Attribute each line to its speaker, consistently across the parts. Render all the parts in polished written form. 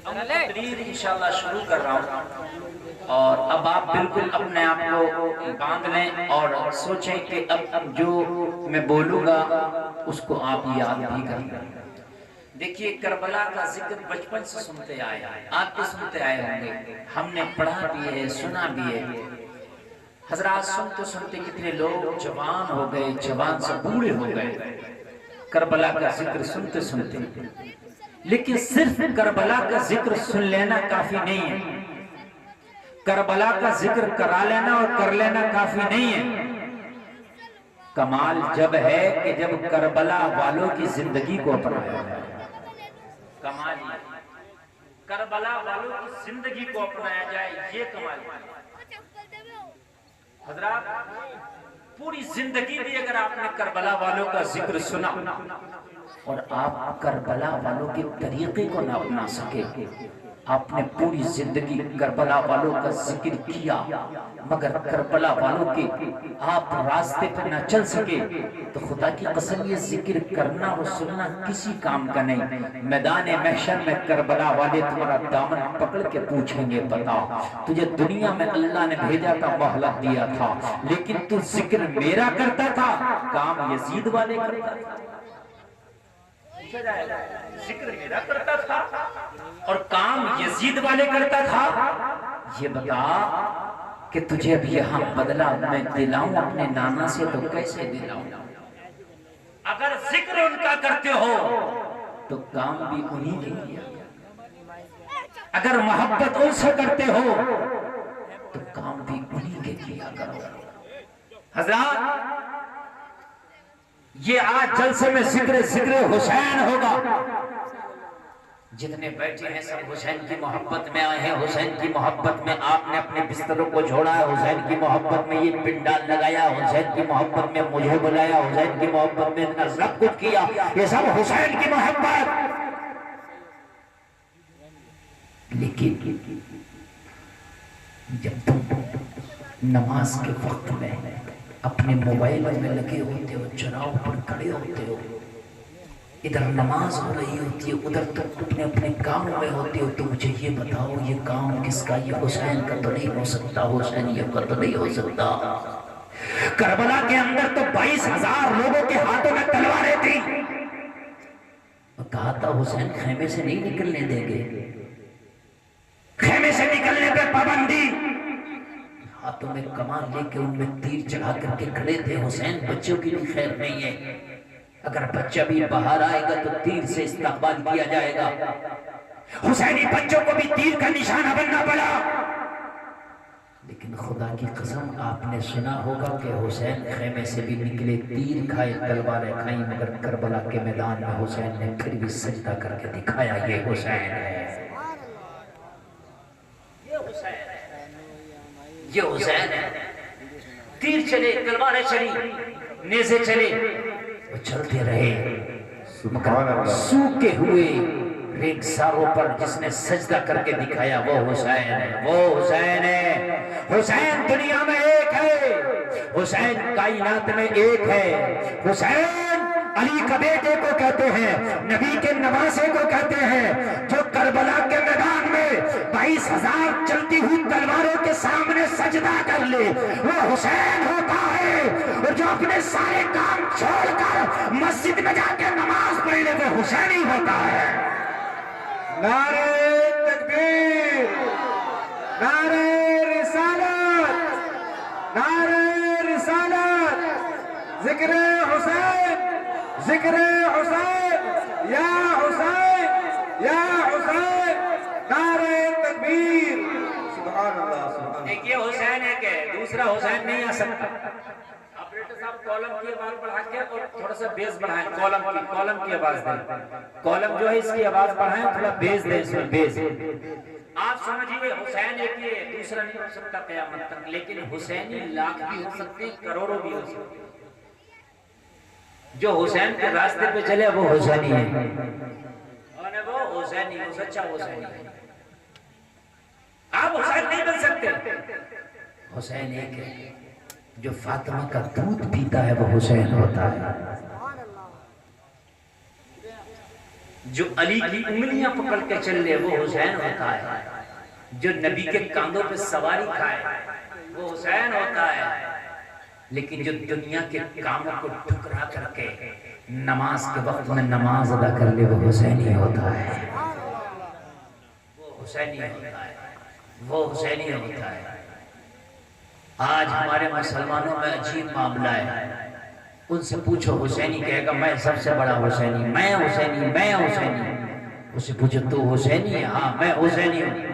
Speaker 1: تقریر انشاءاللہ شروع کر رہا ہوں، اور اب آپ بالکل اپنے آپ کو باندھ لیں اور سوچیں کہ اب جو میں بولوں گا اس کو آپ یاد بھی کر لیں۔ دیکھیے، کربلا کا ذکر بچپن سے سنتے آئے، آپ بھی سنتے آئے ہوں گے، ہم نے پڑھا بھی ہے، سنا بھی ہے۔ حضرات سنتے سنتے کتنے لوگ جوان ہو گئے، جوان سے بوڑھے ہو گئے کربلا کا ذکر سنتے سنتے۔ لیکن صرف کربلا کا ذکر سن لینا کافی نہیں ہے، کربلا کا ذکر کرا لینا اور کر لینا کافی نہیں ہے۔ کمال جب ہے کہ جب کربلا والوں کی زندگی کو اپنایا جائے، کمال کربلا والوں کی زندگی کو اپنایا جائے، یہ کمال ہے۔ حضرات پوری زندگی بھی اگر آپ نے کربلا والوں کا ذکر سنا اور آپ کربلا والوں کے طریقے کو نہ اپنا سکے، آپ نے پوری زندگی کربلا والوں کا ذکر کیا مگر کربلا والوں کے آپ راستے پر نہ چل سکے، تو خدا کی قسم یہ ذکر کرنا اور سننا کسی کام کا نہیں۔ میدان محشر میں کربلا والے تمہارا دامن پکڑ کے پوچھیں گے، بتا تجھے دنیا میں اللہ نے بھیجا تھا، مہلت دیا تھا، لیکن تو ذکر میرا کرتا تھا، کام یزید والے کرتا تھا۔ ذکر میرا کرتا تھا اور کام یزید والے کرتا تھا، یہ بتا کہ تجھے اب یہاں بدلہ میں دلاؤں اپنے نانا سے تو کیسے دلاؤں؟ اگر ذکر ان کا کرتے ہو تو کام بھی انہی کے کیا، اگر محبت ان سے کرتے ہو تو کام بھی انہی کے کیا کرو۔ حضرات یہ آج جلسے میں ذکر حسین ہوگا، جتنے بیٹھے ہیں سب حسین کی محبت میں آئے ہیں، حسین کی محبت میں آپ نے اپنے بستروں کو چھوڑا ہے، حسین کی محبت میں یہ پنڈال لگایا، حسین کی محبت میں مجھے بلایا، حسین کی محبت میں اتنا سب کچھ کیا، یہ سب حسین کی محبت۔ لیکن جب تم نماز کے وقت میں اپنے موبائل میں لگے ہوتے ہو، چناؤ پر کھڑے ہوتے ہو، ادھر نماز ہو رہی ہوتی ہے، ادھر تم اپنے اپنے کام میں ہوتے ہو، تو مجھے یہ بتاؤ یہ کام کس کا؟ یہ حسین کا تو نہیں ہو سکتا، حسینیت کا تو نہیں ہو سکتا۔ کربلا کے اندر تو 22,000 لوگوں کے ہاتھوں میں تلواریں تھیں، اور کہا تھا حسین خیمے سے نہیں نکلنے دیں گے، خیمے سے نکلنے پہ پابندی۔ ہاتھوں میں کمان لے کے ان میں تیر چڑھا کر کے کھڑے تھے، حسین بچوں کی بھی خیر نہیں ہے، اگر بچہ بھی باہر آئے گا تو تیر سے استقبال کیا جائے گا۔ حسینی بچوں کو بھی تیر کا نشانہ بننا پڑا۔ لیکن خدا کی قسم آپ نے سنا ہوگا کہ حسین خیمے سے بھی نکلے، تیر کھائے، تلواریں کھائیں، مگر کربلا کے میدان میں حسین نے پھر بھی سجدہ کر کے دکھایا، یہ حسین ہے، یہ حسین ہے۔ تیر چلے، تلواریں چلی، نیزے چلے، وہ چلتے رہے، مگر سوکھے ہوئے ریگزاروں پر جس نے سجدہ کر کے دکھایا وہ حسین ہے، وہ حسین ہے۔ حسین دنیا میں ایک ہے، حسین کائنات میں ایک ہے۔ حسین علی کا بیٹے کو کہتے ہیں، نبی کے نواسے کو کہتے ہیں، جو کربلا کے میدان میں 22,000 چلتی ہوئی تلواروں کے سامنے سجدہ کر لے، وہ حسین ہوتا ہے۔ اور جو اپنے سارے کام چھوڑ کر مسجد میں جا کے نماز پڑھ لے وہ حسین ہی ہوتا ہے۔
Speaker 2: نعرہ تکبیر، نعرہ رسالت، نعرہ رسالت، ذکر حسین، ذکر حسین، یا حسین، یا حسین، نعرہ تکبیر۔ سبحان اللہ، سبحان اللہ۔
Speaker 1: دیکھیے حسین ایک ہے، دوسرا حسین نہیں آ سکتا۔ آپریٹر صاحب کالم کی آواز بڑھا کے اور تھوڑا سا بیس بڑھائیں، کالم کی آواز دیں، کالم جو ہے اس کی آواز بڑھائیں، تھوڑا بیس دیں، اس میں بیس۔ آپ سمجھئے حسین ایک ہے، دوسرا نہیں ہو سکتا قیامت تک، لیکن حسینی لاکھ بھی ہو سکتے ہیں، کروڑوں بھی ہو سکتے ہیں۔ جو حسین کے راستے پہ چلے وہ حسینی ہے، اور وہ حسینی، وہ سچا حسینی ہے۔ آپ حسین نہیں بن سکتے۔ حسین ایک ہے، جو فاطمہ کا دودھ پیتا ہے وہ حسین ہوتا ہے۔ جو علی کی انگلیاں پکڑ کے چل لے وہ حسین ہوتا ہے، جو نبی کے کاندھوں پہ سواری کھائے وہ حسین ہوتا ہے، لیکن جو دنیا کے کاموں کو ٹھکرا کر کے نماز کے وقت میں نماز ادا کر لے وہ حسینی ہوتا ہے، وہ حسینی ہوتا ہے، وہ حسینی ہوتا ہے۔ آج ہمارے مسلمانوں میں عجیب معاملہ ہے، ان سے پوچھو حسینی کہے گا میں سب سے بڑا حسینی، میں حسینی، میں حسینی۔ اسے پوچھو تو حسینی ہے؟ ہاں میں حسینی ہوں۔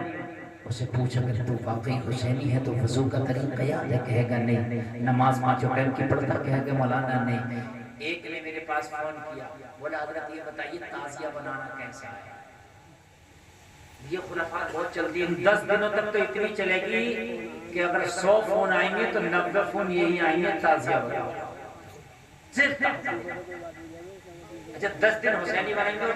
Speaker 1: اسے پوچھو اگر تو واقعی حسینی ہے تو وضو کا طریقہ یاد ہے؟ کہے گا نہیں۔ نماز پانچوں ٹائم کی پڑھتا؟ کہے گا مولانا نہیں۔ ایک نے میرے پاس فون کیا، بولا حضرت یہ بتائیے تعزیہ بنانا کیسا ہے؟ یہ خلافات بہت چلتی ہے، 10 دنوں تک تو اتنی چلے گی کہ اگر 100 فون آئیں گے تو 90 فون یہی آئیں گے تعزیہ بناؤ، صرف اچھا 10 دن حسینی بنیں گے،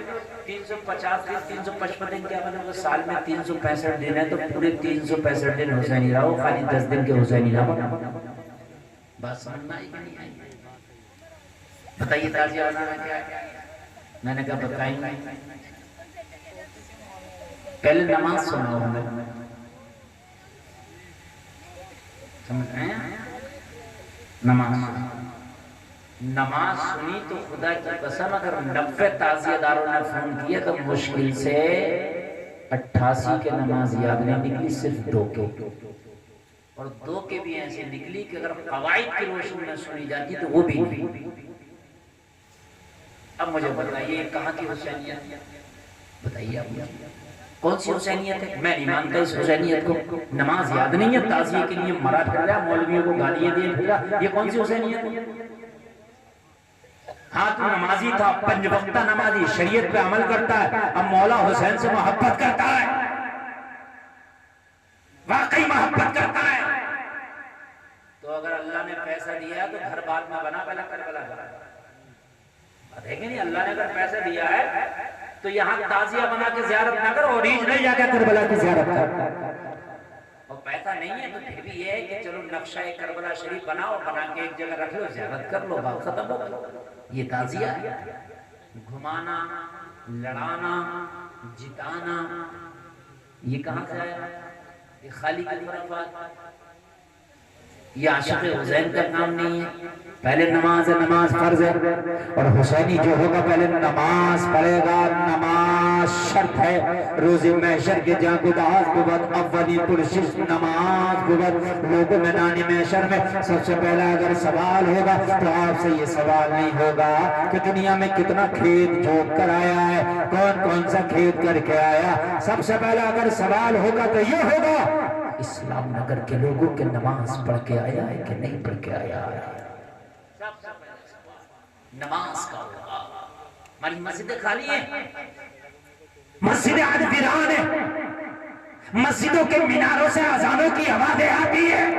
Speaker 1: 350 دن 355 دن کیا بنے گا؟ سال میں 365 دن ہے تو پورے 365 دن حسینی رہو، خالی 10 دن کے حسینی نہ بناؤ۔ بات سمجھنا آئی کہ نہیں آئی؟ بتائیے تعزیہ بنانا کیا ہے؟ میں نے کہا بتائیں گے، پہلے نماز سناؤ ہمیں، سمجھ رہے ہیں؟ نماز سنی تو خدا کی قسم اگر 90 تعزیہ داروں نے فون کیا تو مشکل سے 88 کے نماز یاد نہیں نکلی، صرف 2 کے، اور 2 کے بھی ایسے نکلی کہ اگر قواعد کی روشنی میں سنی جاتی تو وہ بھی نہیں۔ اب مجھے بتائیے کہاں کی حسینیت؟ بتائیے آپ مجھے کون سی حسینیت ہے؟ میں نہیں مانتا اس حسینیت کو۔ نماز یاد نہیں ہے، تعزیے کے لیے مرا پھر رہا، مولویوں کو گالیاں دے پھر رہا، یہ کون سی حسینیت ہے؟ ہاں تو نمازی تھا، 5 وقتہ نمازی، شریعت پہ عمل کرتا ہے، اب مولا حسین سے محبت کرتا ہے، واقعی محبت کرتا ہے، تو اگر اللہ نے پیسہ دیا تو گھر بعد میں بنا، پہلا کربلا کا بات ہے کہ نہیں؟ اللہ نے اگر پیسہ دیا ہے تو یہاں تعزیہ بنا کے زیارت نہ کرو، اوریجنل جا کے کربلا کی زیارت کرو۔ اور پیسہ نہیں ہے تو پھر بھی یہ ہے کہ چلو نقشہ کربلا شریف بناؤ، بنا کے ایک جگہ رکھ لو، زیارت کر لو، بات ختم ہو گئی۔ یہ تعزیہ ہے، گھمانا، لڑانا، جتانا، یہ کہاں سے آیا؟ یہ خالی کی خرافات، یہ عاشق حسین کا کام نہیں ہے۔ پہلے نماز ہے، نماز فرض ہے، اور حسینی جو ہوگا پہلے نماز پڑھے گا، نماز شرط ہے۔ روز محشر کے جہاں گداز بود اولی پرشش نماز بود، لوگ میدان محشر میں سب سے پہلا اگر سوال ہوگا تو آپ سے یہ سوال نہیں ہوگا کہ دنیا میں کتنا کھیت جوت کر آیا ہے، کون کون سا کھیت کر کے آیا۔ سب سے پہلا اگر سوال ہوگا تو یہ ہوگا اسلام نگر کے لوگوں کے نماز پڑھ کے آیا ہے کہ نہیں پڑھ کے آیا ہے۔ نماز کا ہوگا۔ ہماری مسجدیں خالی ہیں، مسجدیں آج ویران ہیں، مسجدوں کے میناروں سے اذانوں کی آوازیں آتی ہیں،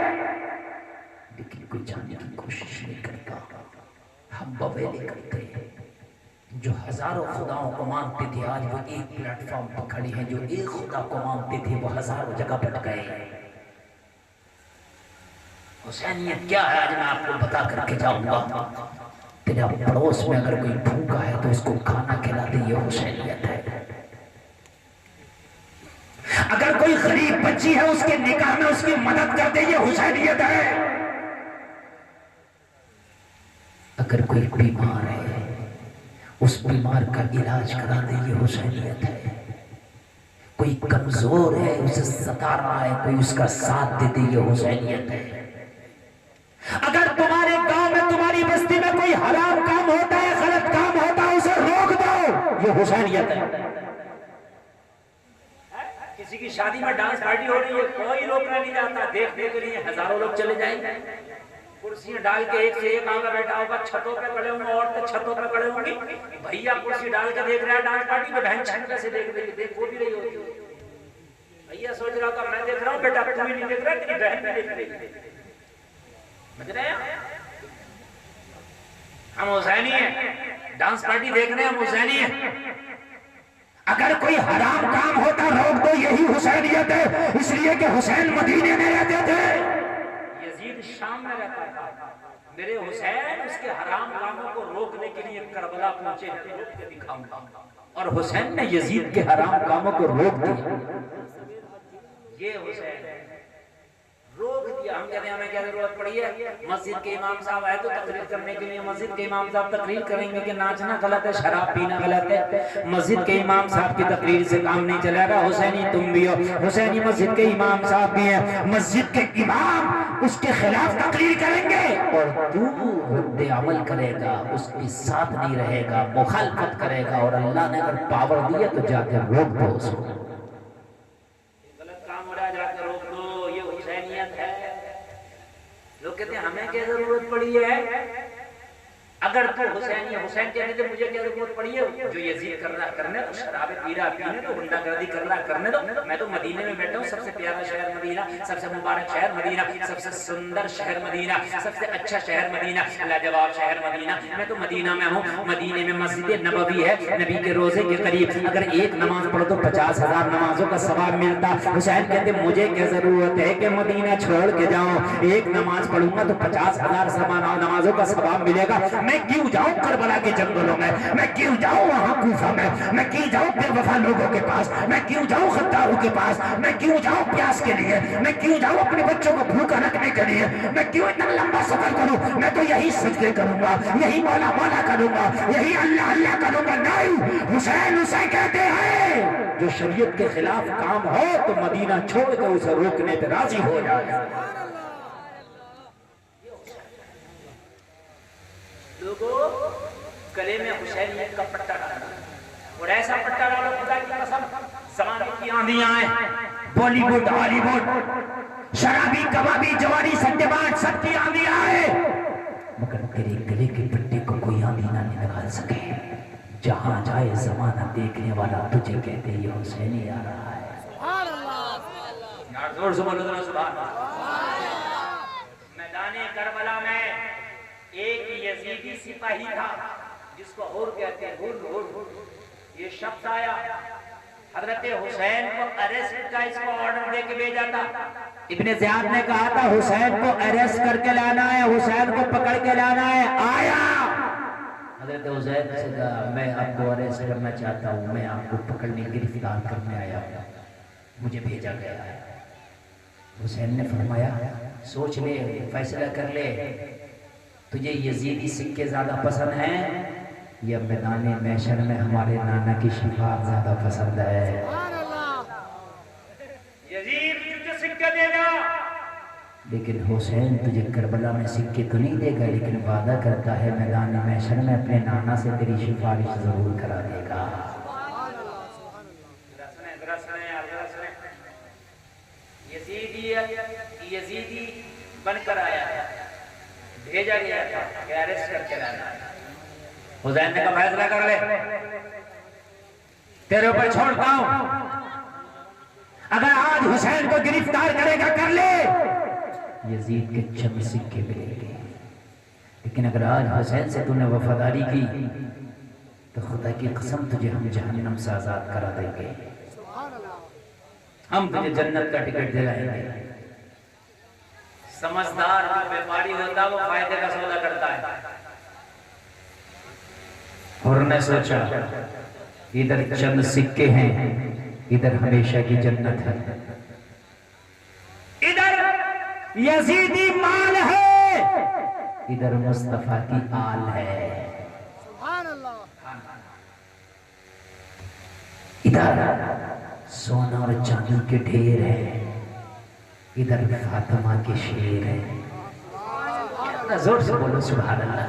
Speaker 1: لیکن کوئی جانے کی کوشش نہیں کرتا۔ ہم بویلے کرتے ہیں، جو ہزاروں خداؤں کو مانتے تھے آج وہ ایک پلیٹ فارم پر کھڑے ہیں، جو ایک خدا کو مانتے تھے وہ ہزاروں جگہ بٹ گئے ہیں۔ حسینیت کیا ہے آج میں آپ کو بتا کر کے جاؤں گا۔ تیرے پڑوس میں اگر کوئی بھوکا ہے تو اس کو کھانا کھلا دے، یہ حسینیت ہے۔ اگر کوئی غریب بچی ہے اس کے نکاح میں اس کی مدد کر دے، یہ حسینیت ہے۔ اگر کوئی بیمار ہے اس بیمار کا علاج کرا دے، یہ حسینیت ہے۔ کوئی کمزور ہے اسے ستا رہا ہے، کوئی اس کا ساتھ دے دے، یہ حسینیت ہے۔ اگر تمہارے گاؤں میں تمہاری بستی میں کوئی حرام کام ہوتا ہے، غلط کام ہوتا ہے، اسے روک دو، یہ حسینیت ہے۔ کسی کی شادی میں ڈانس پارٹی ہو رہی ہے، کوئی روکنا نہیں جاتا، دیکھنے کے لیے ہزاروں لوگ چلے جائیں گے، کرسیاں ڈال کے ایک سے ایک آگا بیٹھا ہوگا، چھتوں پہ کھڑے ہوں گے، عورتیں چھتوں پہ کھڑے ہوں گی، بھیا کرسی ڈال کے دیکھ رہا ہے ڈانس پارٹی، تو بہن چھن سے دیکھ رہی ہے، دیکھ وہ بھی رہی ہوتی ہے۔ بھیا سوچ رہا تھا میں دیکھ رہا ہوں، بیٹا تو بھی نہیں دیکھ رہا، تیری بہن بھی دیکھ رہی ہے۔ سمجھ رہے ہیں؟ ہم حسینی ہیں، ڈانس پارٹی دیکھ رہے ہیں، ہم حسینی ہیں۔ اگر کوئی حرام کام ہوتا روک دو، یہی حسینیت ہے۔ اس لیے کہ حسین مدینے میں رہتے تھے، یزید شام میں رہتا تھا۔ میرے حسین اس کے حرام کاموں کو روکنے کے لیے کربلا پہنچے ہیں، روک کے دکھاؤں گا۔ اور حسین نے یزید کے حرام کاموں کو روک دیا. یہ حسین روک دیا. ہم کہتے ہیں ہمیں کیا ضرورت پڑی ہے؟ مسجد کے امام صاحب آئے تو تقریر کرنے کے لیے مسجد کے امام صاحب تقریر کریں گے کہ ناچنا غلط ہے، شراب پینا غلط ہے. مسجد کے امام صاحب کی تقریر سے کام نہیں چلے گا. حسینی تم بھی ہو، حسینی مسجد کے امام صاحب بھی ہیں. مسجد کے امام اس کے خلاف تقریر کریں گے اور تو رد عمل کرے گا، اس کے ساتھ نہیں رہے گا، مخالفت کرے گا. اور اللہ نے اگر پاور دیا تو جا کے روک دو اس کو. غلط کام ہو رہا ہے، جا کے روک دو. یہ حسینیت ہے. لوگ کہتے ہیں ہمیں کیا ضرورت پڑی ہے؟ اگر تو حسینی حسین کہتے تھے مجھے کیا ضرورت پڑی ہے؟ جو یزید کر رہا کرنے دو، شراب پی رہا پینے دو، غنڈہ گردی کر رہا کرنے دو. میں تو مدینے میں بیٹھا ہوں، سب سے پیارا شہر مدینہ، سب سے مبارک شہر مدینہ، سب سے سندر شہر مدینہ، سب سے اچھا شہر مدینہ، لاجواب شہر مدینہ. میں تو مدینہ میں ہوں. مدینے میں مسجد نبوی ہے، نبی کے روزے کے قریب. اگر ایک نماز پڑھو تو 50,000 نمازوں کا ثواب ملتا. حسین کہتے مجھے کیا ضرورت ہے کہ مدینہ چھوڑ کے جاؤں؟ ایک نماز پڑھوں گا تو 50,000 نمازوں کا ثواب ملے گا. میں کیوں جاؤں کربلا کے جنگلوں میں کیوں جاؤں وہاں کوفہ میں کیوں جاؤں بے وفا لوگوں کے پاس، میں کیوں جاؤں غداروں کے پاس، میں کیوں جاؤں پیاس کے لیے، میں کیوں جاؤں اپنے بچوں کو بھوکا رکھنے کے لیے، میں کیوں اتنا لمبا سفر کروں؟ میں تو یہی سجدے کروں گا، یہی مولا مولا کروں گا، یہی اللہ اللہ کروں گا. نہیں، حسین اسے کہتے ہیں جو شریعت کے خلاف کام ہو تو مدینہ چھوڑ کے اسے روکنے پہ راضی ہو جائے. لوگوں گلے میں حسینیت کا پٹا ڈالنا، اور ایسا پٹا ڈالو خدا کی قسم زمانے کی آندیاں آئیں، بالی ووڈ ہالی ووڈ شرابی کبابی جواری سٹے باز سب کی آندیاں آئیں، مگر تیرے گلے کے پٹے کو کوئی آندھی نہ نکال سکے. جہاں جائے زمانہ دیکھنے والا تجھے کہتے یہ حسینی آ رہا ہے. سبحان اللہ. یار زور سے بولو ذرا سبحان اللہ. میدان کربلا میں ایک یزیدی سپاہی تھا جس کو حور کہتے ہیں، حور. یہ شخص آیا، حضرت حسین کو اریسٹ کا اس کو آرڈر دے کے بھیجا تھا. ابن زیاد نے کہا تھا حسین کو اریسٹ کر کے لانا ہے، حسین کو پکڑ کے لانا ہے. آیا حضرت حسین سے کہا میں آپ کو اریسٹ کرنا چاہتا ہوں، میں آپ کو پکڑنے گرفتار کرنے آیا ہوں، مجھے بھیجا گیا ہے. حسین نے فرمایا سوچ لے، فیصلہ کر لے، تجھے یزیدی سکے زیادہ پسند ہیں یا میدان محشر میں ہمارے نانا کی شفاعت زیادہ پسند ہے؟ یزید تجھے سکے دے گا، لیکن حسین تجھے کربلا میں سکے تو نہیں دے گا، لیکن وعدہ کرتا ہے میدان محشر میں اپنے نانا سے تیری سفارش ضرور کرا دے گا. یزیدی بن کر آیا، بھیجا گیا تھا کہ اریسٹ کر کے لانا. حسین نے کہا فیصلہ کر لے، تیرے اوپر چھوڑتا ہوں. اگر آج حسین کو گرفتار کرے گا کر لے، یزید کے چند سکے ملیں گے. لیکن اگر آج حسین سے تو نے وفاداری کی تو خدا کی قسم تجھے ہم جہنم سے آزاد کرا دیں گے، ہم تجھے جنت کا ٹکٹ دلائیں گے. سمجھدار جو بیماری ہوتا وہ فائدے کا سودا کرتا ہے. اور نے سوچا ادھر چند سکے ہیں، ادھر ہمیشہ کی جنت ہے، ادھر یزیدی مال ہے، ادھر مصطفیٰ کی آل ہے. سبحان اللہ. ادھر سونا اور چاندی کے ڈھیر ہیں، ادھر فاطمہ کے شیر ہیں. زور سے بولو سبحان اللہ.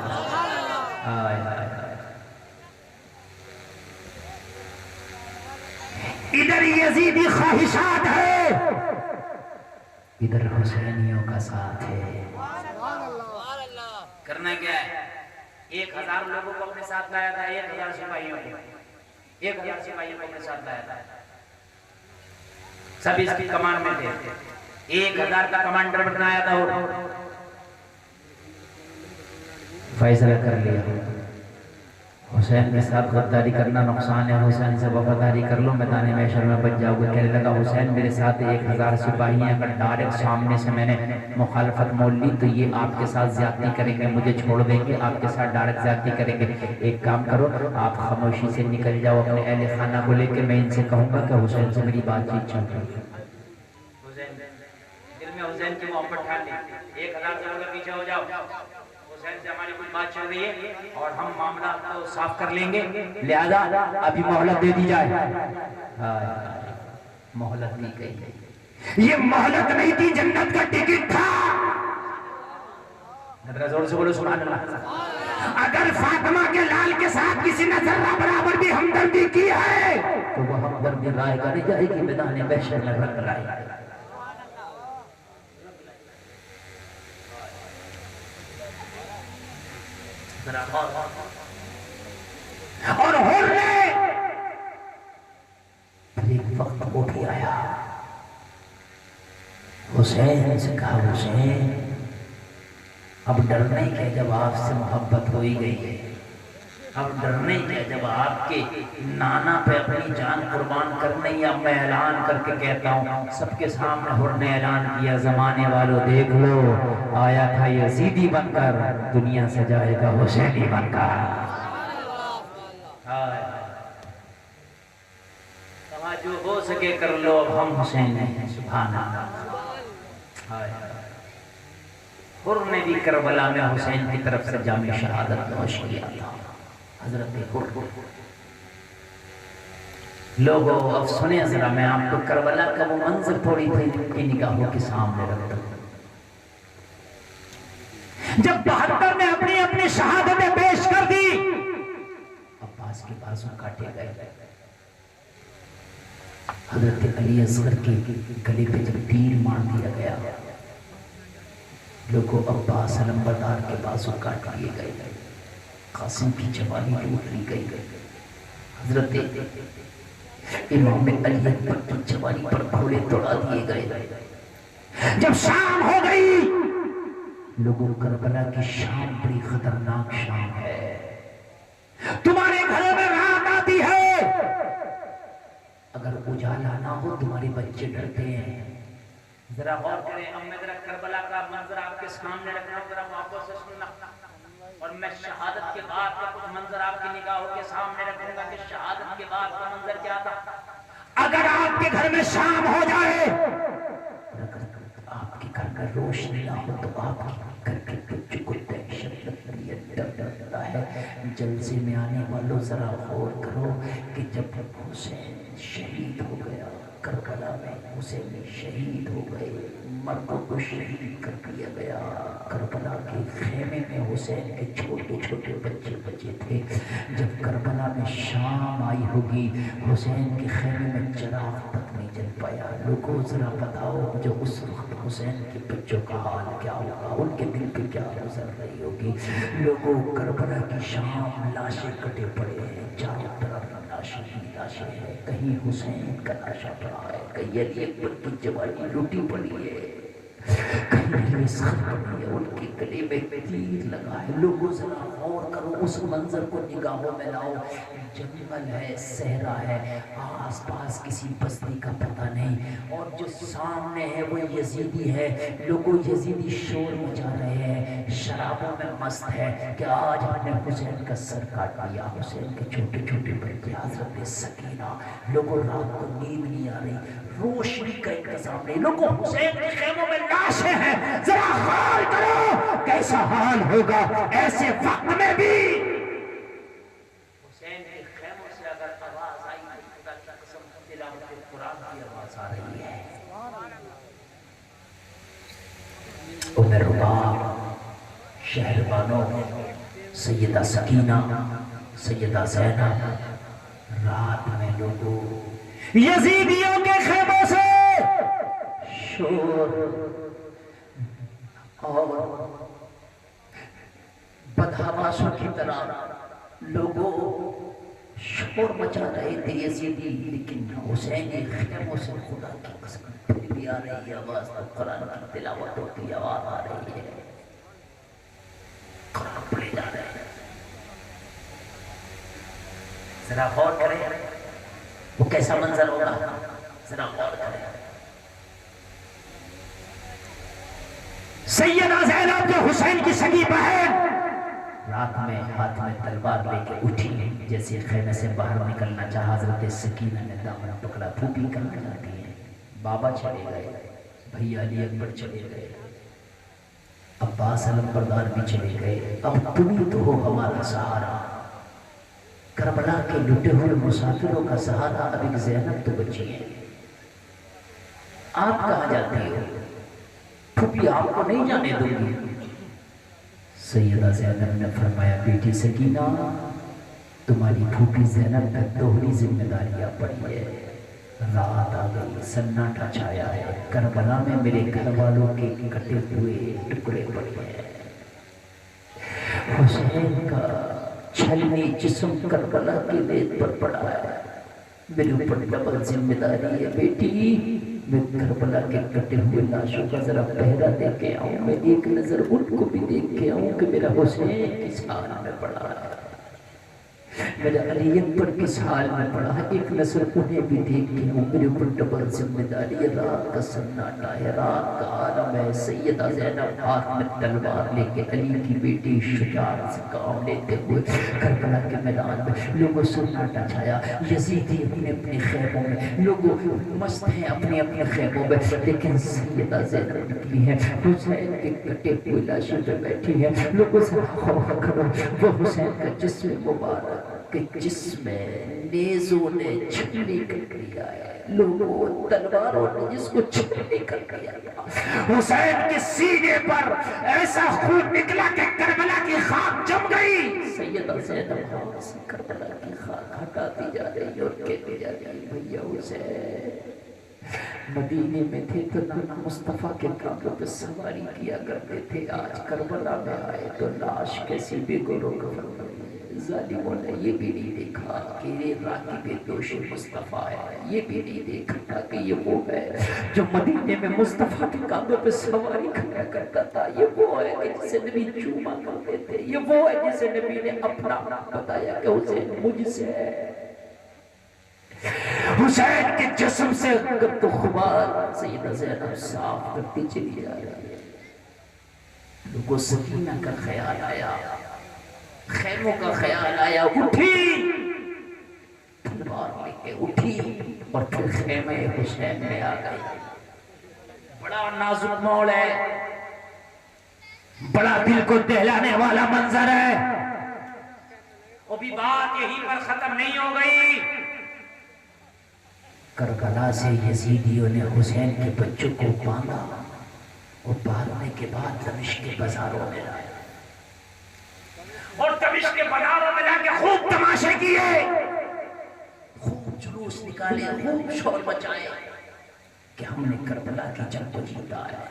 Speaker 1: ادھر یزیدی خواہشات ہے، ادھر حسینیوں کا ساتھ ہے. کرنا کیا ہے؟ 1000 لوگوں کو اپنے ساتھ لایا تھا، 1000 سپاہیوں کو، 1000 سپاہیوں کو اپنے ساتھ لایا تھا. سب اس کی کمان میں تھے. 1000 کا کمانڈر بنایا تھا اور فیصلہ کر لیا حسین کے ساتھ غداری کرنا نقصان ہے، حسین سے وفاداری کر لو میدان محشر میں بچ جاؤ گے۔ کہنے لگا حسین میرے ساتھ 1000 سپاہی ہیں، اگر ڈائریکٹ سامنے سے میں نے مخالفت مول لی تو یہ آپ کے ساتھ زیادتی کریں گے، مجھے چھوڑ دیں گے، آپ کے ساتھ ڈائریکٹ زیادتی کریں گے۔ ایک کام کرو، آپ خاموشی سے نکل جاؤ اپنے اہل خانہ کو لے کے، میں ان سے کہوں گا کہ حسین سے میری بات چیت چل رہی ہے۔ دل میں حسین کی محبت ٹھان لی، 1000 سے بولے پیچھے ہو جاؤ، حسین سے ہماری کوئی بات چل رہی ہے اور ہم معاملہ کو صاف کر لیں گے، لہذا ابھی مہلت دے دی جائے۔ مہلت دی گئی، یہ مہلت نہیں تھی، جنت کا ٹکٹ تھا۔ زور سے بولو سبحان اللہ۔ اگر فاطمہ کے لال کے ساتھ کسی نے ذرہ برابر بھی ہمدردی کی ہے تو وہ ہمدردی رائے گا نہیں جائے گی، میدان محشر میں رکھ رائے گا۔ اور حر نے ایک وقت وہ بھی آیا، حسین سے کہا حسین اب ڈرنے کے جب آپ سے محبت ہوئی گئی ہے، اب ڈرنے کے جب آپ کے نانا پہ اپنی جان قربان کرنے، یا میں اعلان کر کے کہتا ہوں سب کے سامنے حر نے اعلان کیا، زمانے والوں دیکھ لو، آیا تھا یزیدی بن کر، دنیا سے جائے گا حسینی بن کر۔ جو ہو سکے کر لو، اب ہم حسین ہیں، سبحان اللہ۔ حر نے بھی کربلا میں حسین کی طرف سے جام شہادت نوش کیا تھا، حضرت حر۔ لوگوں اب سنیں ذرا، میں آپ کو کربلا کا وہ منظر تھوڑی کی نگاہوں کے سامنے رکھتا ہوں۔ جب 72 نے اپنی اپنی شہادتیں پیش کر دی، عباس کے بازو کاٹے گئے، حضرت علی اصغر کے گلے پہ جب تیر مار دیا گیا، لوگوں عباس علمبردار کے بازو کاٹ لیے گئے، قاسم کی جوانی لوٹ لی گئی، حضرت امام علی اکبر کی جوانی پر گھوڑے دوڑا دیے گئے۔ جب شام ہو گئی، لوگوں کربلا کی شام بڑی خطرناک شام ہے، تمہارے گھروں میں رات آتی ہے، اگر اجالا نہ ہو تمہارے بچے ڈرتے ہیں۔ ذرا غور کریں، اب میں ذرا کربلا کا منظر آپ کے سامنے رکھ رہا ہوں، ذرا محبت سے سننا، اور میں شہادت کے بعد کا کچھ منظر آپ کی نگاہوں کے سامنے رکھوں گا کہ شہادت کے بعد کا منظر کیا تھا۔ اگر آپ کے گھر میں شام ہو جائے، اگر آپ کے گھر میں روشنی نہ ہو تو آپ کے گھر کے بچوں کو دہشت لگتی ہے، ڈر لگتا ہے۔ جلسے میں آنے والوں ذرا غور کرو کہ جب حسین شہید ہو گیا کربلا میں، حسین شہید ہو گئے، مردوں کو شہید کر دیا گیا، کربلا کے خیمے میں حسین کے چھوٹے چھوٹے بچے بچے تھے۔ جب کربلا میں شام آئی ہوگی، حسین کے خیمے میں چراغ تک نہیں جل پایا۔ لوگوں ذرا بتاؤ مجھے اس وقت حسین کے بچوں کا حال کیا ہوگا، ان کے دل پہ کیا گزر رہی ہوگی۔ لوگوں کربلا کی شام، لاشیں کٹے پڑے ہیں، چاروں طرف لاشیں ہی لاشیں ہیں، کہیں حسین کا لاشا پڑا ہے، کہیں علی اکبر کی جوانی لوٹی پڑی ہے، کہیں علی اصغر پڑی ہے، ان کے گلے میں تیر لگا ہے۔ لوگوں ذرا غور کرو، اس منظر کو نگاہوں میں لاؤ، جنگل ہے، صحرا ہے، آس پاس کسی بستی کا پتہ نہیں، اور جو سامنے ہے وہ یزیدی ہے۔ لوگوں یزیدی شور مچا رہے ہیں، شرابوں میں مست ہے کہ آج ہم نے حسین کا سر کاٹ لیا، حسین کے چھوٹے چھوٹے بچے، حضرت سکینہ۔ لوگوں رات کو نیند نہیں آ رہی، روشنی کا انتظام نہیں، لوگوں حسین کے خیموں میں لاشیں ہیں۔ ذرا غور کرو کیسا حال ہوگا ایسے وقت میں بھی۔ حسین کے خیموں سے اگر آواز آئی تو خدا کی قسم تلاوت قرآن کی آواز آ رہی ہے۔ عمر رباب، شہربانوں، سیدہ سکینہ، سیدہ زینب، رات میں لوگوں یزیدیوں کے خیموں سے شور اور بدحواسوں کی طرح لوگوں شور مچا رہے تھے یزیدی، لیکن حسین کے خیموں سے خدا کی قسم پھر بھی آ رہی ہے آواز، تو قرآن کی تلاوت ہوتی آواز آ رہی ہے، قرآن پڑھے جا رہے ہیں۔ ذرا غور کریں وہ کیسا منظر ہوگا، ذرا غور کریں. سیدہ زینب جو حسین کی سگی بہن رات میں ہاتھ میں تلوار لے کے اٹھی، جیسے خیمے سے باہر نکلنا چاہا حضرت سکینہ نے دامن پکڑا. پھوپھی کہاں جاتی ہے؟ بابا چلے گئے، بھیا علی اکبر چلے گئے، عباس علمبردار بھی چلے گئے، اب تم ہی تو ہو ہمارا سہارا. کربلا کے لٹے ہوئے مسافروں کا سہارا اب ایک زینب تو بچی ہے. آپ کہاں جاتی ہو؟ پھوپھی آپ کو نہیں جانے دوں گی. سیدہ زینب نے فرمایا بیٹی سکینہ تمہاری پھوپھی زینب پر دوہری ذمہ داریاں پڑی ہے. رات آ گئی، سناٹا چھایا ہے، کربلا میں میرے گھر والوں کے کٹے ہوئے ٹکڑے پڑے ہیں. حسین کا چھلنی جسم کربلا کی ریت پر پڑا ہے. میرے اوپر ڈبل ذمہ داری ہے بیٹی. میں کربلا کے کٹے ہوئے لاشوں کا ذرا پہرا دے کے آؤں، میں ایک نظر ان کو بھی دیکھ کے آؤں کہ میرا حسین کس حال میں پڑا ہے، میرا علی اکبر کس حال میں پڑا ہے، ایک نظر انہیں بھی دیکھ کے آؤں. میرے اوپر ڈبل ذمہ داری ہے. رات کا سناٹا ہے، رات کا عالم ہے. سیدہ زینب ہاتھ میں تلوار لے کے علی کی بیٹی شجاعت سے کام لیتے ہوئے کربلا کے میدان میں. لوگوں سناٹا چھایا، یزیدی اپنے اپنے خیموں میں، لوگوں مست ہیں اپنے اپنے خیموں میں، لیکن سیدہ زینب نکلی ہے حسین کے کٹے ہوئے لاشوں پہ بیٹھی ہے. لوگوں سے خوف کرو، وہ حسین کا جسم مبارک کہ جس میں نیزوں نے چھلنی کر لیا ہے، لوگوں تلواروں نے جس کو چھلنی کر لیا تھا. حسین کے سینے پر ایسا خون نکلا کہ کربلا کی خاک جم گئی. سیدہ زینب ہاتھ سے کربلا کی خاک ہٹاتی جا رہی اور کہتی جا رہی بھیا حسین مدینے میں تھے تو نانا مصطفیٰ کے کعبوں پہ سواری کیا کرتے تھے، آج کربلا میں آئے تو لاش کیسی بے گور و کفن ہوئی. ظالموں نے یہ بھی نہیں دیکھا کہ یہ راکب دوش مصطفیٰ ہے، یہ بھی نہیں دیکھا کہ یہ وہ ہے جو مدینے میں مصطفیٰ کے کعبوں پہ سواری کیا کرتا تھا، یہ وہ ہے کہ جسے نبی چوما کرتے تھے، یہ وہ ہے جسے نبی نے اپنا بتایا کہ حسین مجھ سے ہے. حسین کے جسم سے گرد و غبار سیدہ زینب صاف کرتی چلی جا رہی ہے. لوگوں سکینہ کا خیال آیا، خیموں کا خیال آیا، اٹھی تلوار لے کے اٹھی اور پھر خیمے حسین میں آ گئی. بڑا نازک موڑ ہے، بڑا دل کو دہلانے والا منظر ہے. ابھی بات یہیں پر ختم نہیں ہو گئی. کربلا سے یزیدیوں نے حسین کے بچوں کو باندھا اور باندھنے کے بعد دمشق کے بازاروں میں لائے اور دمشق کے بازاروں میں جا کے خوب تماشے کیے، خوب جلوس نکالے، خوب شور مچائے کہ ہم نے کربلا کی جنگ کو جیتا ہے.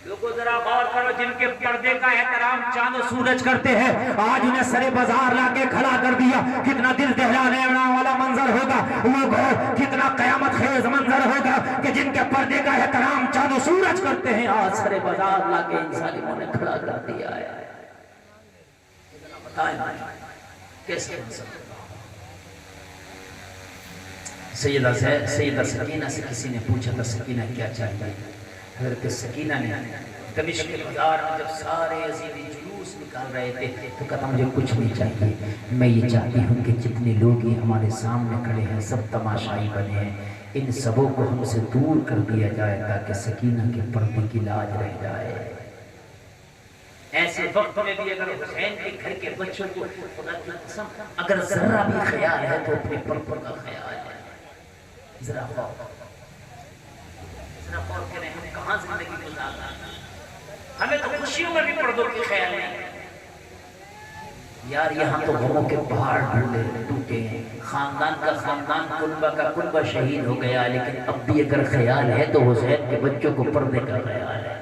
Speaker 1: لوگوں ذرا غور کرو، جن کے پردے کا احترام چاند و سورج کرتے ہیں آج انہیں سرے بازار لا کے کھڑا کر دیا. کتنا دل دہلانے والا منظر ہوگا، لوگوں کتنا قیامت خیز منظر ہوگا کہ جن کے پردے کا احترام چاند و سورج کرتے ہیں آج سرے بازار لا کے ان ظالموں نے کھڑا کر دیا ہے. کیسے سیدہ سکینہ سے کسی نے پوچھا تھا سکینہ کیا چاہیے؟ حضرت سکینہ نے دمشق کے بازار میں جب سارے یزیدی جلوس نکال رہے تھے تو کہا مجھے کچھ نہیں چاہیے، میں یہ چاہتی ہوں کہ جتنے لوگ یہ ہمارے سامنے کھڑے ہیں سب تماشائی بنے ہیں، ان سبوں کو ہم سے دور کر دیا جائے تاکہ سکینہ کے پردے کی لاج رہ جائے. ایسے وقت میں بھی اگر حسین کے گھر کے بچوں کو خدا کی قسم اگر ذرا بھی خیال ہے تو اپنے پردوں کا خیال ہے. ذرا غور کریں ہم کہاں زندگی گزارنا. ہمیں تو خوشیوں میں بھی پردوں کی خیال نہیں یار. یہاں تو غموں کے پہاڑ ٹوٹے ہیں، خاندان کا خاندان، کنبہ کا کنبہ شہید ہو گیا، لیکن اب بھی اگر خیال ہے تو حسین کے بچوں کو پردے کا خیال ہے.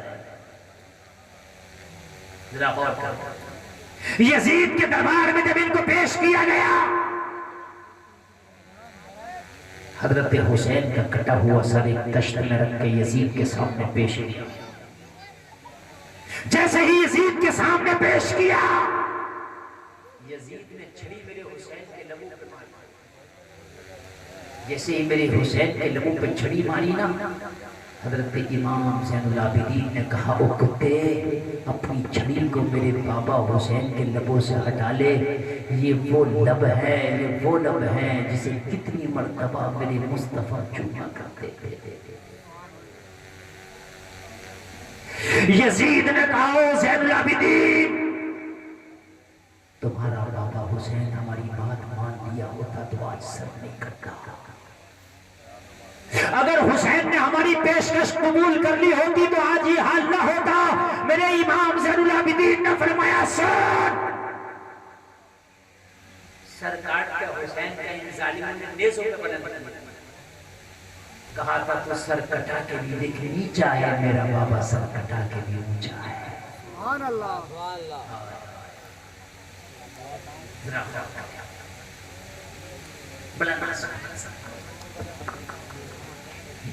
Speaker 1: ذرا غور کرو، یزید کے دربار میں جب ان کو پیش کیا گیا حضرت حسین کا کٹا ہوا سر ایک تشت میں رکھ کے یزید کے سامنے پیش کیا. جیسے ہی یزید کے سامنے پیش کیا یزید نے چھڑی میرے حسین کے لبوں جیسے ہی میرے حسین کے لبوں پہ چھڑی ماری نا، حضرت امام زین العابدین نے کہا او کتے اپنی چھڑی کو میرے بابا حسین کے لبوں سے ہٹا لے، یہ وہ لب ہے جسے کتنی مرتبہ میرے مصطفیٰ چوما کرتے تھے۔ یزید نے کہا او زین العابدین تمہارا بابا حسین ہماری بات مان لیا ہوتا تو آج سر نہیں کٹتا، اگر حسین نے ہماری پیشکش قبول کر لی ہوتی تو آج یہ حال نہ ہوتا۔ میرے امام زین العابدین نے فرمایا سر کاٹ کے حسین کا ان ظالموں نے نیزوں پہ بلند کہا تھا تو سر کٹا کے بھی دیکھ نیچا ہے، میرا بابا سر کٹا کے بھی اونچا ہے۔
Speaker 3: سبحان اللہ۔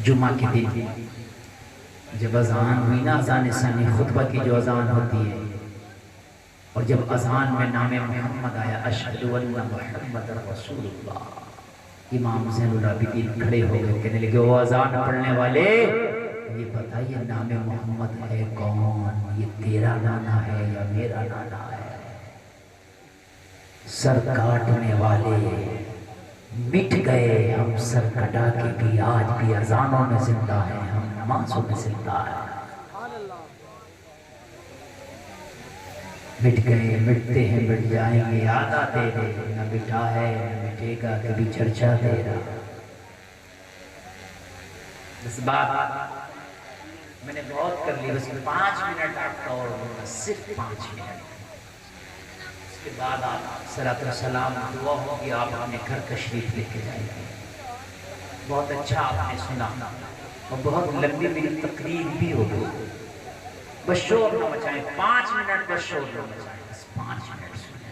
Speaker 1: جمعہ کے دن جب اذان ہوئی نا، اذان ثانی خطبہ کی جو اذان ہوتی ہے، اور جب اذان میں نام محمد آیا اشہد ان محمد رسول اللہ، امام زین العابدین کھڑے ہو گئے، کہنے لگے وہ اذان پڑھنے والے یہ بتائیے نام محمد ہے کون؟ یہ تیرا نانا ہے یا میرا نانا ہے؟ سر کاٹنے والے مٹ گئے، ہم سر کٹا کے بھی آج بھی اذانوں میں زندہ ہیں، ہم نمازوں میں زندہ ہیں۔ مٹ گئے، مٹتے ہیں، مٹ جائیں گے، یاد آتے دے، نہ مٹا ہے نہ مٹے گا کبھی چرچا تیرا۔ اس بات میں نے بہت کر لی، بس 5 منٹ آپ کا اور ہوگا، صرف 5 منٹ۔ اس کے بعد آپ صلاۃ والسلام دعا ہوگی، آپ اپنے گھر تشریف لے کے جائیں گے۔ بہت اچھا آپ نے سنا اور بہت لمبی میری تقریر بھی ہوگی، بس شور نہ مچائیں، 5 منٹ بس شور نہ مچائیں، بس 5 منٹ سنیں۔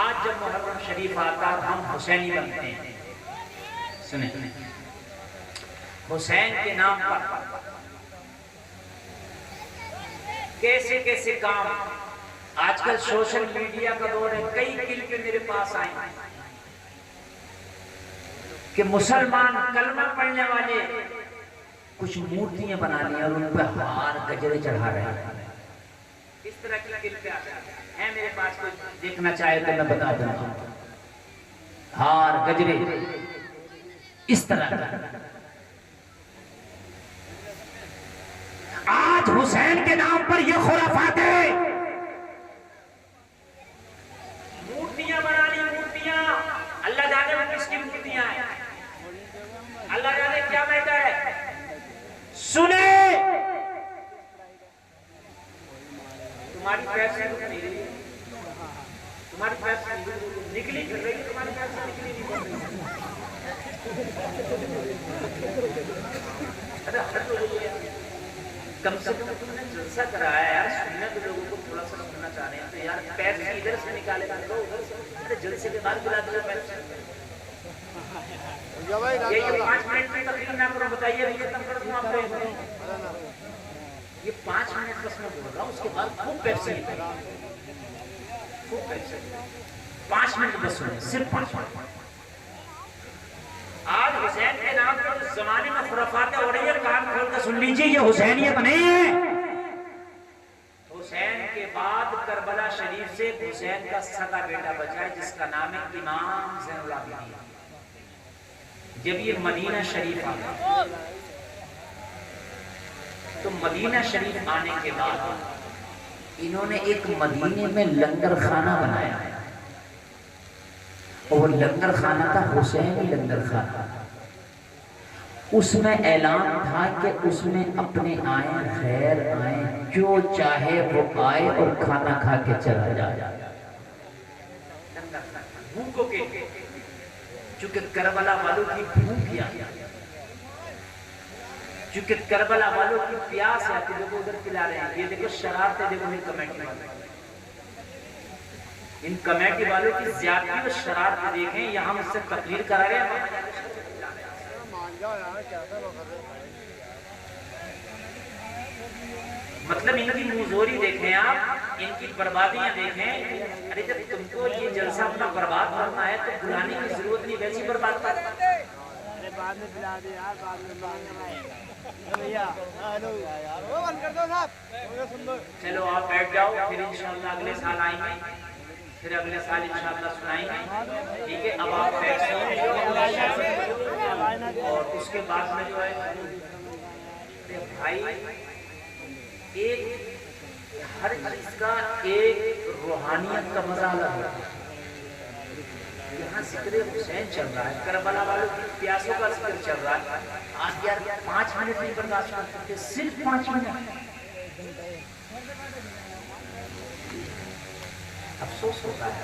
Speaker 1: آج جب محرم شریف آتا ہم حسینی بنتے ہیں، سنیں حسین کے نام پر کیسے کیسے کام، آج کل سوشل میڈیا کا دور ہے، کئی کلپیں میرے پاس آئیں کہ مسلمان کلمہ پڑھنے والے کچھ مورتیاں بنا لی اور ان پہ ہار گجرے چڑھا رہے ہیں۔ اس طرح کی کلپیں ہیں میرے پاس، کوئی دیکھنا چاہے تو میں بتا دوں گا، ہار گجرے اس طرح کا۔ آج حسین کے نام پر یہ خرافات ہے، مورتیاں بنا لی، مورتیاں، اللہ جانے وہ کس کی مورتیاں ہیں، اللہ جانے کیا بیٹا ہے۔ سنے تمہاری پیسے تمہاری پیسے نکلی کر رہی، تمہاری پیسے نکلی نہیں کر رہی۔ کم سے کم تم نے جلسہ کرایا ہے یار، سننے تو لوگوں کو تھوڑا سا سننا چاہ رہے ہیں تو یار پیسے ادھر سے نکالے گا تو ادھر سے جلسے کے بعد بلا دو پیسے۔ یہ 5 منٹ کی تقریر نہ کرو، بتائیے یہ ختم کر دوں آپ کو، یہ 5 منٹ بس میں بول رہا ہوں، اس کے بعد خوب پیسے خوب پیسے 5 منٹ بس سنیں، صرف 5 منٹ۔ آج حسین کے نام پر زمانے میں خرافاتیں ہو رہی ہے، کان کھول کر سن لیجیے، یہ حسینیت نہیں ہے۔ حسین کے بعد کربلا شریف سے حسین کا سگا بیٹا بچا ہے جس کا نام ہے امام زین العابدین۔ جب یہ مدینہ شریف آیا تو مدینہ شریف آنے کے بعد انہوں نے ایک مدینے میں لنگر خانہ بنایا ہے، اور وہ لنگر خانہ تھا حسینی لنگر خانہ۔ اس میں اعلان تھا کہ اس میں اپنے آئیں خیر آئیں، جو چاہے وہ آئے اور کھانا کھا کے چلا جائے۔ بھوکوں کے چونکہ کربلا والوں کی بھوک یا چونکہ کربلا والوں کی پیاس ہے، کہ دیکھو ادھر پلا رہے ہیں، یہ دیکھو شرارتیں، دیکھو ان کمیٹی والوں، ان کمیٹی والوں کی زیادتی و شرارتیں دیکھیں، یہاں مجھ سے تقریر کرا رہے ہیں۔ مطلب ان کی موزوری دیکھیں آپ، ان کی بربادیاں دیکھیں. ارے جب تم کو یہ جلسہ اپنا برباد کرنا ہے تو بلانے کی ضرورت نہیں، ویسی برباد کر.
Speaker 3: بعد میں پلا دے یار، بعد میں بھیا وہ بند کر دو صاحب.
Speaker 1: چلو آپ بیٹھ جاؤ، پھر انشاءاللہ اگلے سال آئیں گے، پھر اگلے سال انشاءاللہ سنائیں گے. ٹھیک ہے، اب آپ بیٹھ جاؤ اور اس کے بعد میں جو ہے بھائی ایک ہر چیز کا ایک روحانیت کا مزہ الگ ہے. یہاں ذکر حسین چل رہا ہے، کربلا والوں کی پیاسوں کا ذکر چل رہا ہے. آج یار 5 منٹ نہیں برداشت کر سکتے، صرف 5 منٹ. افسوس ہوتا ہے.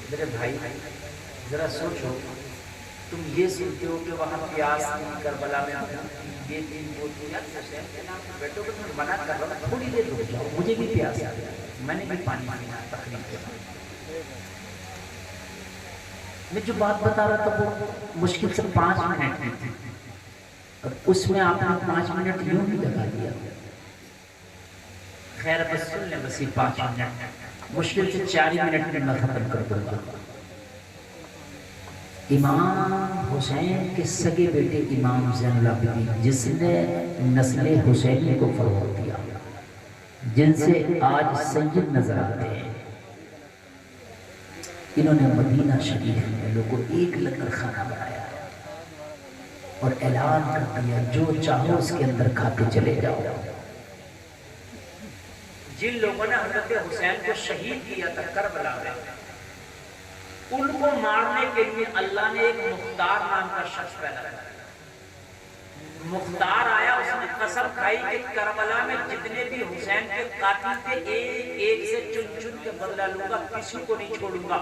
Speaker 1: میرے بھائی ذرا سوچو، تم یہ سنتے ہو کہ وہاں پیاس کربلا میں یہ تین بوتل حسین کے نام سے بیٹھو کہ تم منع کر رہا ہوں، تھوڑی دیر رک جاؤ، مجھے بھی پیاس آ گیا، میں نے بھی پانی پینا تقریب کے بعد. میں جو بات بتا رہا تھا وہ مشکل سے 5 منٹ میں تھی، اور اس میں آپ نے 5 منٹ یوں بھی لگا دیا. خیر بس سن لیں، بس یہ 5 منٹ مشکل سے 4 منٹ میں ختم کر دوں گا. امام حسین کے سگے بیٹے امام زین العابدین، جس نے نسل حسینی کو فروغ دیا، جن سے آج سید نظر آتے ہیں، انہوں نے مدینہ شریف میں لوگوں کو ایک لنگر خانہ بنایا اور اعلان کر دیا جو چاہو اس کے اندر کھا کے چلے جاؤ. جن لوگوں نے حضرت حسین کو شہید کیا تھا کربلا میں، ان کو مارنے کے لیے اللہ نے ایک مختار نام کا شخص پیدا کیا. مختار آیا، اس نے قسم کھائی کہ کربلا میں جتنے بھی حسین کے قاتل تھے ایک ایک سے چن چن کے بدلہ لوں گا، کسی کو نہیں چھوڑوں گا.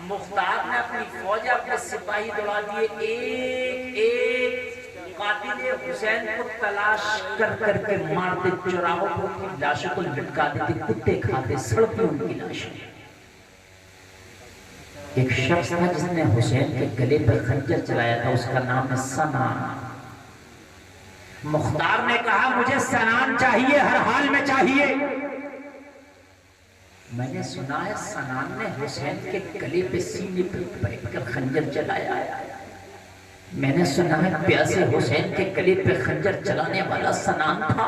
Speaker 1: مختار نے اپنی فوج، اپنے سپاہی دوڑا دیے، ایک ایک قاتل حسین کو تلاش کر کر کے مارتے، چوراہوں پر ان کی لاشوں کو لٹکا دیتے، کتے کھاتے، سڑکیں ان کی لاشیں. ایک شخص تھا جس نے حسین کے گلے پر خنجر چلایا تھا، اس کا نام ہے سنان. مختار نے کہا مجھے سنان چاہیے، ہر حال میں چاہیے. میں نے سنا ہے سنان نے حسین کے گلے پہ سینے پہ بیٹھ کر خنجر چلایا. میں نے سنا ہے پیاسے حسین کے گلے پہ خنجر چلانے والا سنان تھا.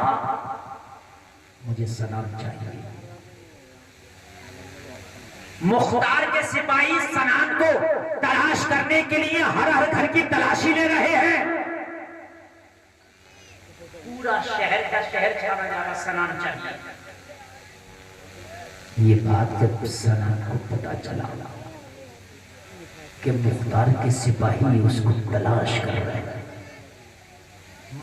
Speaker 1: مجھے سنان چاہیے. مختار کے سپاہی سنان کو تلاش کرنے کے لیے ہر گھر کی تلاشی لے رہے ہیں. پورا شہر کا شہر چھانا جا رہا، سنان چاہیے. یہ بات جب سنان کو پتا چلا کہ مختار کے سپاہی اس کو تلاش کر رہے ہیں،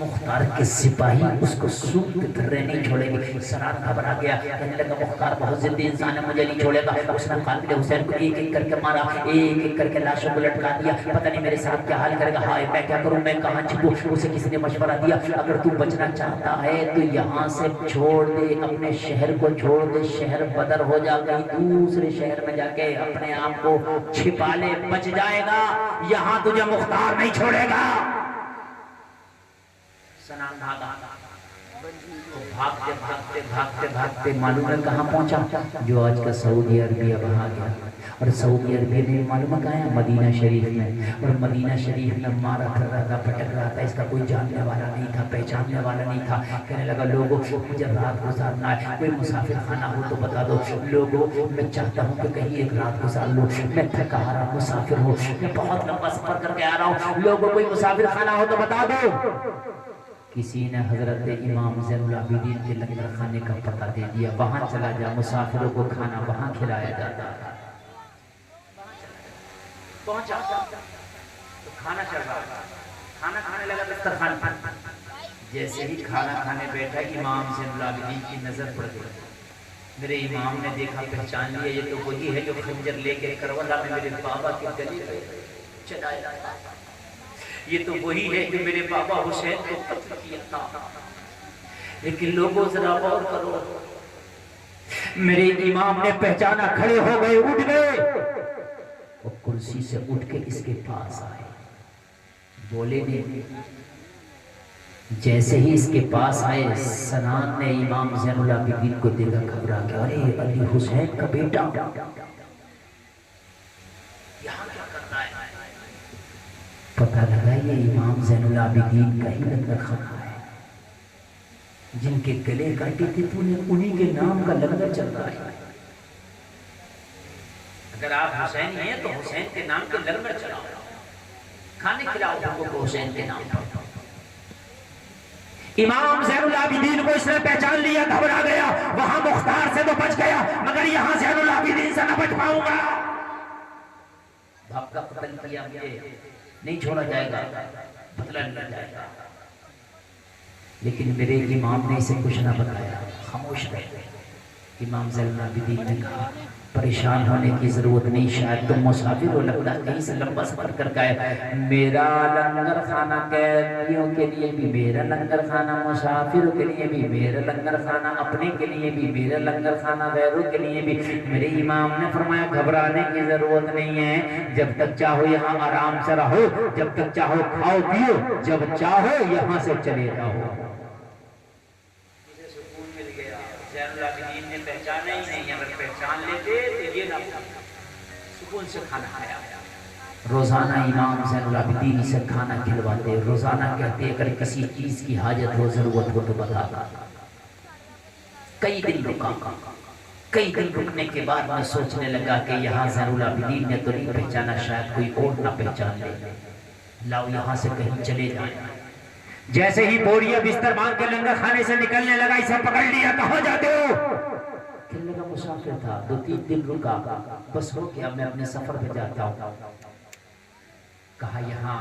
Speaker 1: مختار کے سپاہی اس کو سونگ کر رہے نہیں چھوڑیں گے. سنان گھبرا گیا، کہنے لگا مختار بہت ضدی انسان ہے، مجھے نہیں چھوڑے گا. اس نے قاتل حسین کو ایک ایک کر کے مارا، ایک ایک کر کے لاشوں کو لٹکا دیا. پتہ نہیں میرے ساتھ کیا حال کرے گا، ہائے میں کیا کروں، میں کہاں چھپوں. اسے کسی نے مشورہ دیا اگر تو بچنا چاہتا ہے تو یہاں سے چھوڑ دے، اپنے شہر کو چھوڑ دے، شہر بدر ہو جا، کہیں دوسرے شہر میں جا کے اپنے آپ کو چھپا لے، بچ جائے گا. یہاں تجھے مختار نہیں چھوڑے گا. سنان بھاگا، بھاگتے بھاگتے بھاگتے بھاگتے معلوم ہے کہاں پہنچا، جو آج کا سعودی عربیہ وہاں گیا. اور سعودی عربیہ میں معلوم ہے کہاں ہے، مدینہ شریف میں. اور مدینہ شریف میں مارا پھر رہا تھا، بھٹک رہا تھا. اس کا کوئی جاننے والا نہیں تھا، پہچاننے والا نہیں تھا. کہنے لگا لوگوں مجھے رات گزارنا ہے، کوئی مسافر خانہ ہو تو بتا دو. لوگوں میں چاہتا ہوں کہ کہیں ایک رات گزار لو، میں تھکا ہارا مسافر ہوں، میں بہت لمبا سفر کر کے آ رہا ہوں. لوگوں کوئی مسافر خانہ ہو تو بتا دو. کسی نے حضرت امام زین العابدین کے لنگر خانے کا پتہ دے دیا، وہاں چلا جا، مسافروں کو کھانا وہاں کھلایا جاتا ہے. پہنچا تو کھانا چل رہا تھا، کھانا کھانے لگا دسترخوان پر. جیسے ہی کھانا کھانے بیٹھا امام زین العابدین کی نظر پڑ گئی. میرے امام نے دیکھا، پہچان لیا یہ تو وہی ہے جو خنجر لے کے کربلا میں میرے بابا کے گلے پہ چلایا تھا. یہ تو وہی ہے جو میرے بابا حسین کو قتل کیا تھا. لیکن لوگوں ذرا غور کرو، میرے امام نے پہچانا، کھڑے ہو گئے، اٹھ گئے. وہ کرسی سے اٹھ کے اس کے پاس آئے، بولے نہیں، جیسے ہی اس کے پاس آئے سنان نے امام زین العابدین کو دیکھا، گھبرا کے، ارے علی حسین کا بیٹا یہاں کیا کرنا ہے؟ پتہ لگا یہ امام زین العابدین کا ہی لنگر خانہ ہے، جن کے گلے کاٹے تھے تو انہی کے نام کا لنگر چل رہا ہے۔ اگر آپ حسین ہیں تو حسین کے نام کے لنگر چلاؤ، کھانے کھلاؤ لوگوں کو حسین کے نام پر۔ امام زین العابدین کو اس نے پہچان لیا، گھبرا گیا، وہاں مختار سے تو بچ گیا مگر یہاں زین العابدین سے نہ بچ پاؤں گا۔ باپ کا قتل کیا، مجھے نہیں چھوڑا جائے گا، بدلہ نہیں جائے گا، لیکن میرے امام نے اسے کچھ نہ بتایا، خاموش رہے۔ امام زین العابدین نے کہا پریشان ہونے کی ضرورت نہیں، شاید تم مسافر ہو، لگتا ہے کہیں سے لمبا سفر کر کے آئے، میرا لنگر خانہ قیدیوں کے لیے بھی میرا لنگر خانہ، مسافروں کے لیے بھی میرا لنگر خانہ، اپنے کے لیے بھی میرا لنگر خانہ، غیروں کے لیے بھی۔ میرے امام نے فرمایا گھبرانے کی ضرورت نہیں ہے، جب تک چاہو یہاں آرام سے رہو، جب تک چاہو کھاؤ پیو، جب چاہو یہاں سے چلے جاؤ۔ زین العابدین نے پہچانا ہی نہیں، اگر پہچان لیتے تو یہ نہ سکون سے کھانا کھایا۔ روزانہ امام زین العابدین اسے کھانا کھلواتے، روزانہ کہتے اگر کسی چیز کی حاجت ہو، ضرورت ہو تو بتا۔ کئی دن رکا، کئی دن رکنے کے بعد میں سوچنے لگا کہ یہاں زین العابدین نے تو نہیں پہچانا، شاید کوئی اور نہ پہچان لے، لاؤ یہاں سے کہیں چلے جائیں۔ جیسے ہی بوریہ بستر باندھ کے لنگر خانے سے نکلنے لگا، اسے پکڑ لیا، کہاں جاتے ہو؟ کہنے لگا مسافر تھا، 2-3 دن رکا، بس ہو گیا، میں اپنے سفر پہ جاتا ہوں۔ کہا یہاں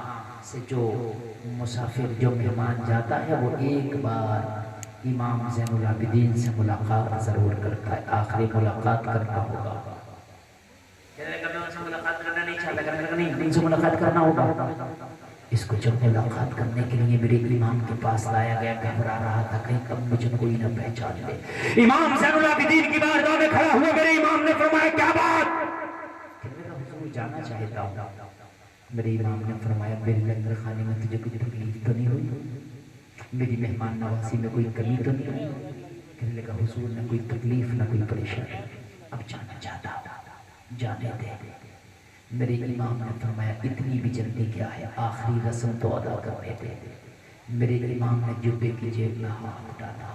Speaker 1: سے جو مسافر، جو مہمان جاتا ہے وہ ایک بار امام زین العابدین سے ملاقات ضرور کرتا ہے، آخری ملاقات کرنا ہوگا۔ کہنے لگا میں ان سے ملاقات کرنا نہیں چاہتا، کہنے لگا نہیں، ان سے ملاقات کرنا ہوگا۔ اس کو جب ملاقات کرنے کے لیے میرے امام کے پاس لایا گیا، گھبرا رہا تھا کہیں کب مجھے کوئی نہ پہچان لے۔ امام زین العابدین کی بارگاہ میں کھڑا ہوا، میرے امام نے فرمایا کیا بات؟ کہنے لگا حضور جانا چاہتا ہوں۔ میرے امام نے فرمایا میرے لنگر خانے میں تجھے کوئی تکلیف تو نہیں ہوئی؟ میری مہمان نوازی میں کوئی کمی تو نہیں ہوئی؟ کہنے لگا حضور نہ کوئی تکلیف نہ کوئی پریشانی، اب جانا چاہتا ہوں، جانے دے۔ میرے امام نے فرمایا اتنی بھی جلدی کیا ہے، آخری رسم تو ادا کرنے دے۔ میرے امام نے جبے کی جیب میں ہاتھ ڈالا،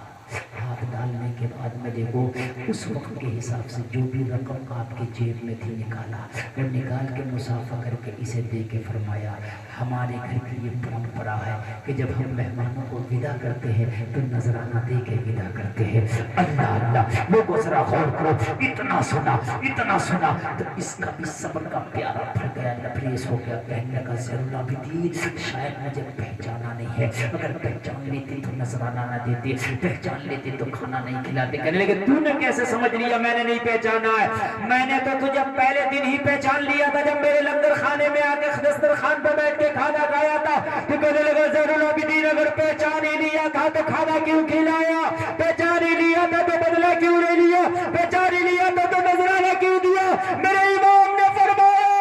Speaker 1: ہاتھ ڈالنے کے بعد میں دیکھو اس وقت کے حساب سے جو بھی رقم آپ کی جیب میں تھی نکالا، اور نکال کے مسافہ کر کے اسے دے کے فرمایا ہمارے گھر کی یہ پرمپرا ہے کہ جب ہم مہمانوں کو ودا کرتے ہیں تو نذرانہ دے کے ودا کرتے ہیں۔ اللہ اللہ، لوگوں ذرا غور کرو، اتنا سنا تو اس کا بھی صبر کا پیارا پھر گیا، لبریز ہو گیا، کہنے لگا زین العابدین شاید مجھے پہچانا نہیں ہے، اگر پہچان لیتی تو نذرانہ نہ دیتی، پہچان لیتے تو کھانا نہیں کھلاتے۔ کہنے لگے تو نے کیسے سمجھ لیا میں نے نہیں پہچانا ہے؟ میں نے تو تجھے پہلے دن ہی پہچان لیا تھا جب میرے لنگر خانے میں آ کے دسترخوان پہ بیٹھ کے کھانا کھایا تھا۔ تو کہنے لگا زین العابدین اگر پہچان ہی لیا تھا تو کھانا کیوں کھلایا؟ پہچان ہی لیا تھا تو بدلہ کیوں نہیں لیا؟ پہچان ہی لیا تھا تو نذرانہ کیوں دیا؟ میرے امام نے فرمایا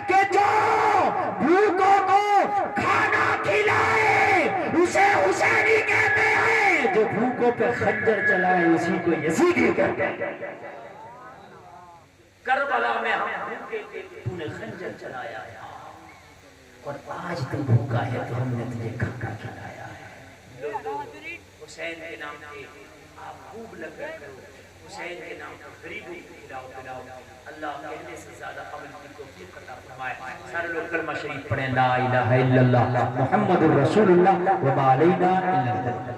Speaker 1: کہ جو بھوکوں کو کھانا کھلائے اسے حسینی کہتے ہیں، جو بھوکوں پہ خنجر چلائے اسی کو یزیدی کہتے ہیں۔ کربلا میں ہم بھوکے تھے، تو نے خنجر چلایا ہے، اور آج تو بھوکا ہے تو ہم نے تجھے کھانا کھلایا ہے۔ حسین کے نام پہ آپ خوب لگ رہے کرو، حسین کے نام پر غریبوں کو کھلاؤ پلاؤ۔ اللہ کہنے سے زیادہ عمل کی توفیق عطا فرمائے۔ سارے لوگ کلمہ شریف پڑھیں، لا الہ الا اللہ محمد الرسول اللہ وما علینا الا البلاغ۔